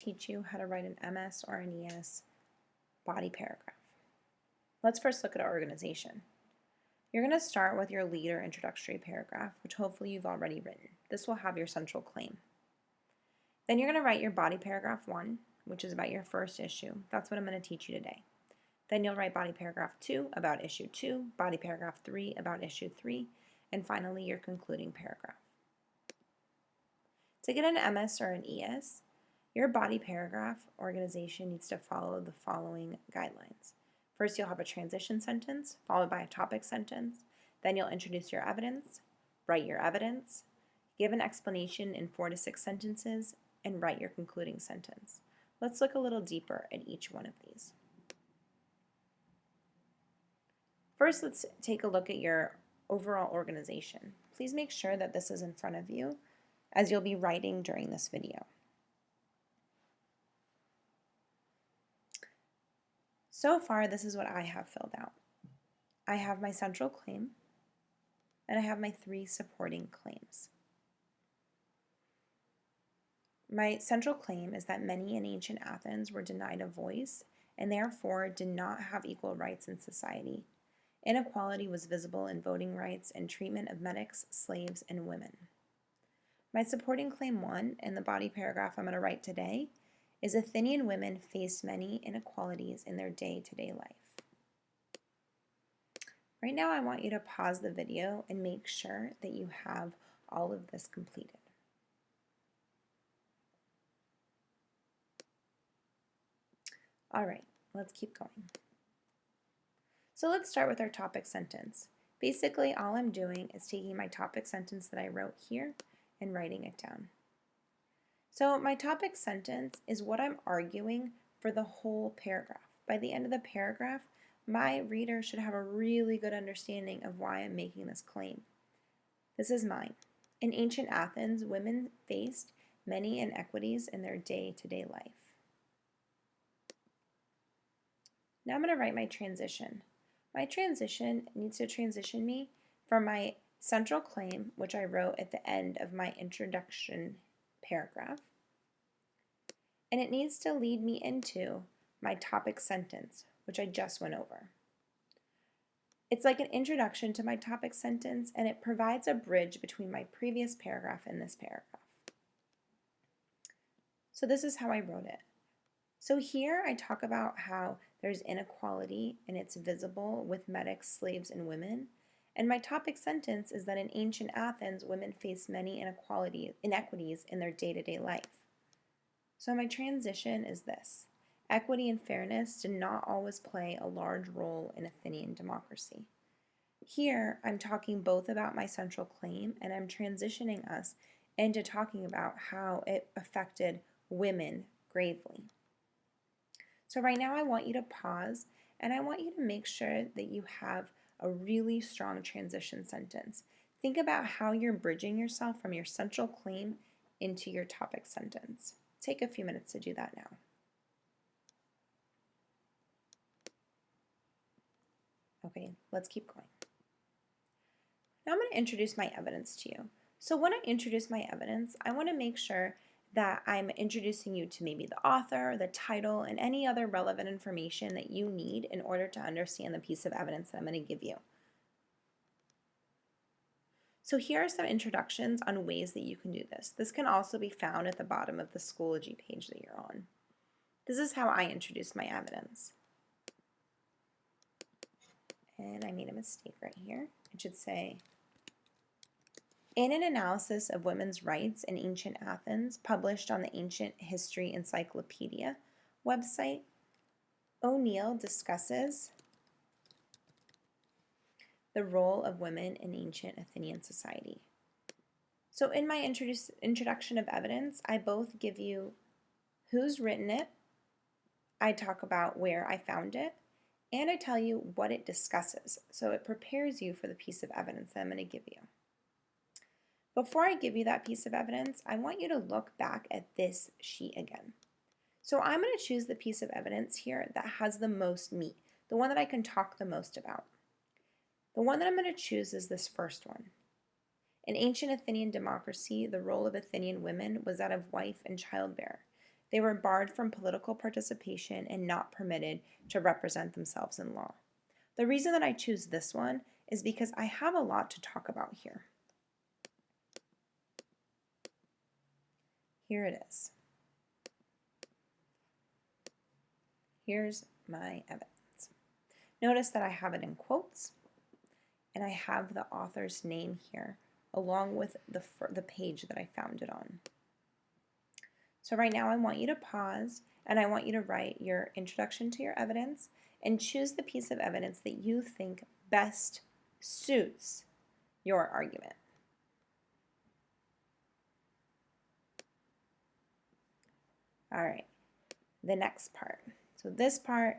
teach you how to write an MS or an ES body paragraph. Let's first look at our organization. You're going to start with your lead or introductory paragraph, which hopefully you've already written. This will have your central claim. Then you're going to write your body paragraph 1, which is about your first issue. That's what I'm going to teach you today. Then you'll write body paragraph 2 about issue 2, body paragraph 3 about issue 3, and finally your concluding paragraph. To get an MS or an ES, your body paragraph organization needs to follow the following guidelines. First, you'll have a transition sentence, followed by a topic sentence. Then you'll introduce your evidence, write your evidence, give an explanation in 4 to 6 sentences, and write your concluding sentence. Let's look a little deeper at each one of these. First, let's take a look at your overall organization. Please make sure that this is in front of you as you'll be writing during this video. So far, this is what I have filled out. I have my central claim, and I have my 3 supporting claims. My central claim is that many in ancient Athens were denied a voice and therefore did not have equal rights in society. Inequality was visible in voting rights and treatment of metics, slaves, and women. My supporting claim 1 in the body paragraph I'm going to write today is Athenian women faced many inequalities in their day-to-day life. Right now I want you to pause the video and make sure that you have all of this completed. All right, let's keep going. So let's start with our topic sentence. Basically, all I'm doing is taking my topic sentence that I wrote here and writing it down. So my topic sentence is what I'm arguing for the whole paragraph. By the end of the paragraph, my reader should have a really good understanding of why I'm making this claim. This is mine. In ancient Athens, women faced many inequities in their day-to-day life. Now I'm going to write my transition. My transition needs to transition me from my central claim, which I wrote at the end of my introduction paragraph, and it needs to lead me into my topic sentence, which I just went over. It's like an introduction to my topic sentence, and it provides a bridge between my previous paragraph and this paragraph. So this is how I wrote it. So here I talk about how there's inequality and it's visible with metics, slaves, and women. And my topic sentence is that in ancient Athens, women faced many inequities in their day-to-day life. So my transition is this. Equity and fairness did not always play a large role in Athenian democracy. Here, I'm talking both about my central claim and I'm transitioning us into talking about how it affected women gravely. So right now I want you to pause and I want you to make sure that you have a really strong transition sentence. Think about how you're bridging yourself from your central claim into your topic sentence. Take a few minutes to do that now. Okay, let's keep going. Now I'm going to introduce my evidence to you. So when I introduce my evidence, I want to make sure that I'm introducing you to maybe the author, the title, and any other relevant information that you need in order to understand the piece of evidence that I'm going to give you. So here are some introductions on ways that you can do this. This can also be found at the bottom of the Schoology page that you're on. This is how I introduce my evidence. And I made a mistake right here. It should say, in an analysis of women's rights in ancient Athens, published on the Ancient History Encyclopedia website, O'Neill discusses the role of women in ancient Athenian society. So in my introduction of evidence, I both give you who's written it, I talk about where I found it, and I tell you what it discusses. So it prepares you for the piece of evidence that I'm going to give you. Before I give you that piece of evidence, I want you to look back at this sheet again. So I'm going to choose the piece of evidence here that has the most meat, the one that I can talk the most about. The one that I'm going to choose is this first one. In ancient Athenian democracy, the role of Athenian women was that of wife and childbearer. They were barred from political participation and not permitted to represent themselves in law. The reason that I choose this one is because I have a lot to talk about here. Here it is. Here's my evidence. Notice that I have it in quotes, and I have the author's name here, along with the page that I found it on. So right now I want you to pause, and I want you to write your introduction to your evidence and choose the piece of evidence that you think best suits your argument. All right, the next part. So this part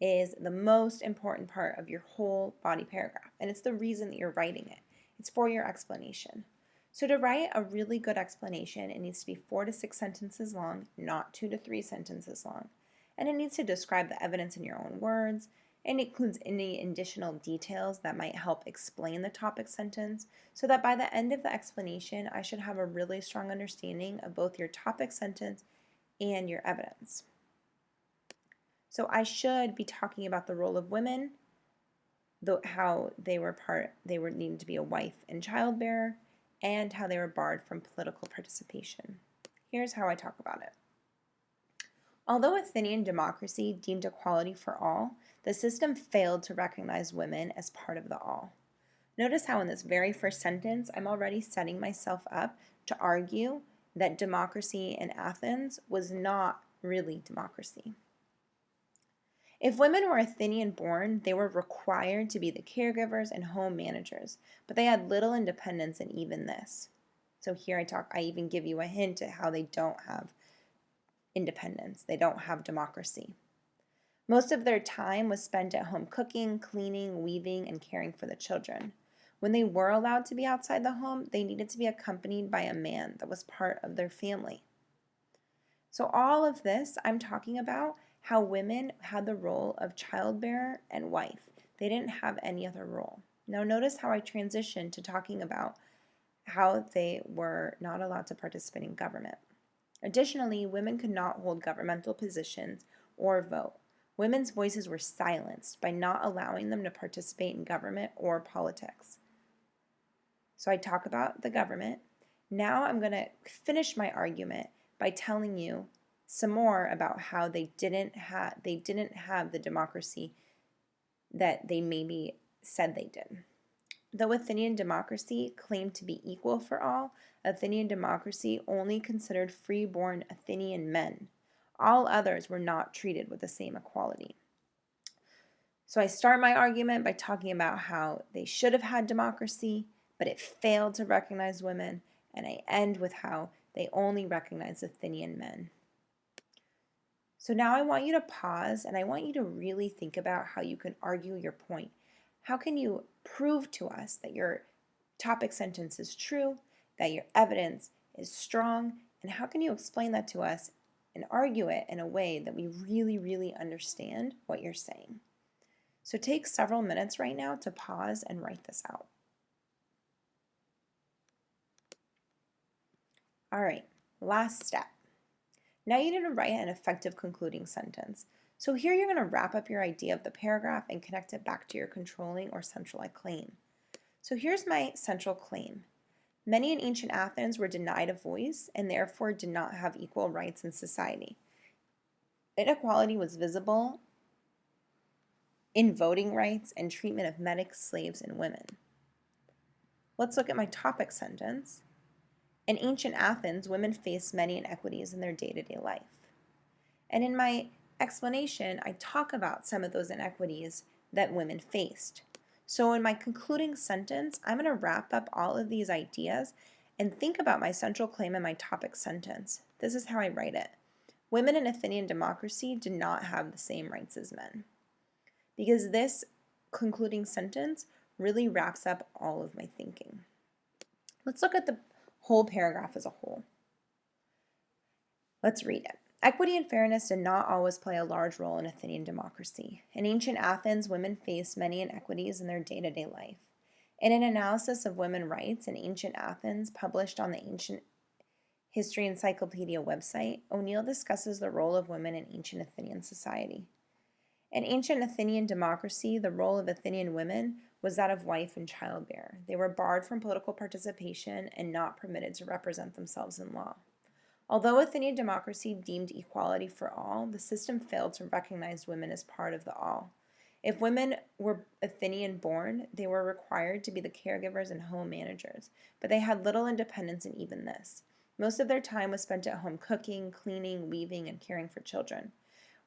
is the most important part of your whole body paragraph, and it's the reason that you're writing it. It's for your explanation. So to write a really good explanation, it needs to be 4 to 6 sentences long, not 2 to 3 sentences long. And it needs to describe the evidence in your own words, and it includes any additional details that might help explain the topic sentence, so that by the end of the explanation, I should have a really strong understanding of both your topic sentence and your evidence. So I should be talking about the role of women, how they needed to be a wife and childbearer, and how they were barred from political participation. Here's how I talk about it. Although Athenian democracy deemed equality for all, the system failed to recognize women as part of the all. Notice how in this very first sentence, I'm already setting myself up to argue that democracy in Athens was not really democracy. If women were Athenian born, they were required to be the caregivers and home managers, but they had little independence in even this. So here I even give you a hint at how they don't have independence. They don't have democracy. Most of their time was spent at home cooking, cleaning, weaving, and caring for the children. When they were allowed to be outside the home, they needed to be accompanied by a man that was part of their family. So all of this, I'm talking about how women had the role of childbearer and wife. They didn't have any other role. Now notice how I transitioned to talking about how they were not allowed to participate in government. Additionally, women could not hold governmental positions or vote. Women's voices were silenced by not allowing them to participate in government or politics. So I talk about the government. Now I'm going to finish my argument by telling you some more about how they didn't have the democracy that they maybe said they did. Though Athenian democracy claimed to be equal for all, Athenian democracy only considered free-born Athenian men. All others were not treated with the same equality. So I start my argument by talking about how they should have had democracy, but it failed to recognize women, and I end with how they only recognized Athenian men. So now I want you to pause, and I want you to really think about how you can argue your point. How can you prove to us that your topic sentence is true, that your evidence is strong, and how can you explain that to us and argue it in a way that we really, really understand what you're saying? So take several minutes right now to pause and write this out. All right, last step. Now you need to write an effective concluding sentence. So here you're going to wrap up your idea of the paragraph and connect it back to your controlling or central claim. So here's my central claim. Many in ancient Athens were denied a voice and therefore did not have equal rights in society. Inequality was visible in voting rights and treatment of metics, slaves, and women. Let's look at my topic sentence. In ancient Athens, women faced many inequities in their day-to-day life. And in my explanation, I talk about some of those inequities that women faced. So in my concluding sentence, I'm going to wrap up all of these ideas and think about my central claim in my topic sentence. This is how I write it. Women in Athenian democracy did not have the same rights as men. Because this concluding sentence really wraps up all of my thinking. Let's look at the whole paragraph as a whole. Let's read it. Equity and fairness did not always play a large role in Athenian democracy. In ancient Athens, women faced many inequities in their day-to-day life. In an analysis of women's rights in ancient Athens published on the History Encyclopedia website, O'Neill discusses the role of women in ancient Athenian society. In ancient Athenian democracy, the role of Athenian women was that of wife and childbearer. They were barred from political participation and not permitted to represent themselves in law. Although Athenian democracy deemed equality for all, the system failed to recognize women as part of the all. If women were Athenian born, they were required to be the caregivers and home managers, but they had little independence in even this. Most of their time was spent at home cooking, cleaning, weaving, and caring for children.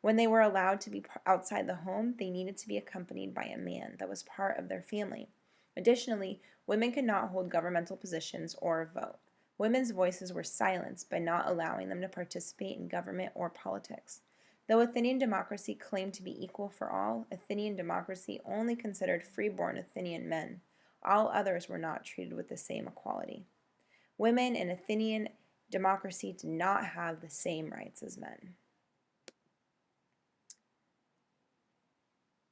When they were allowed to be outside the home, they needed to be accompanied by a man that was part of their family. Additionally, women could not hold governmental positions or vote. Women's voices were silenced by not allowing them to participate in government or politics. Though Athenian democracy claimed to be equal for all, Athenian democracy only considered freeborn Athenian men. All others were not treated with the same equality. Women in Athenian democracy did not have the same rights as men.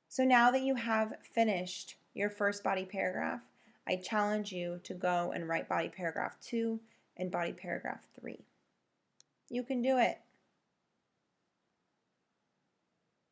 So now that you have finished your first body paragraph, I challenge you to go and write body paragraph 2 and body paragraph 3. You can do it.